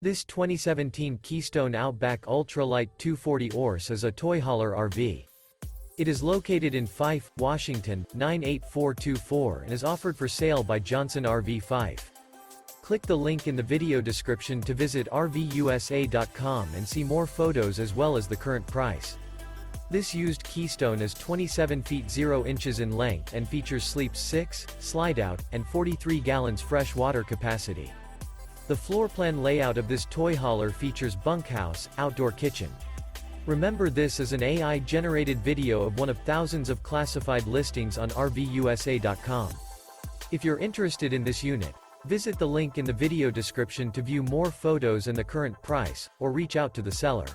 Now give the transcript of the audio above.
This 2017 Keystone Outback Ultra Lite 240 horse is a toy hauler RV. It is located in Fife, Washington, 98424 and is offered for sale by Johnson RV Fife. Click the link in the video description to visit RVUSA.com and see more photos as well as the current price. This used Keystone is 27 feet 0 inches in length and features sleeps 6, Slideout, and 43 gallons fresh water capacity. The floor plan layout of this toy hauler features bunkhouse, outdoor kitchen. Remember, this is an AI-generated video of one of thousands of classified listings on RVUSA.com. If you're interested in this unit, visit the link in the video description to view more photos and the current price, or reach out to the seller.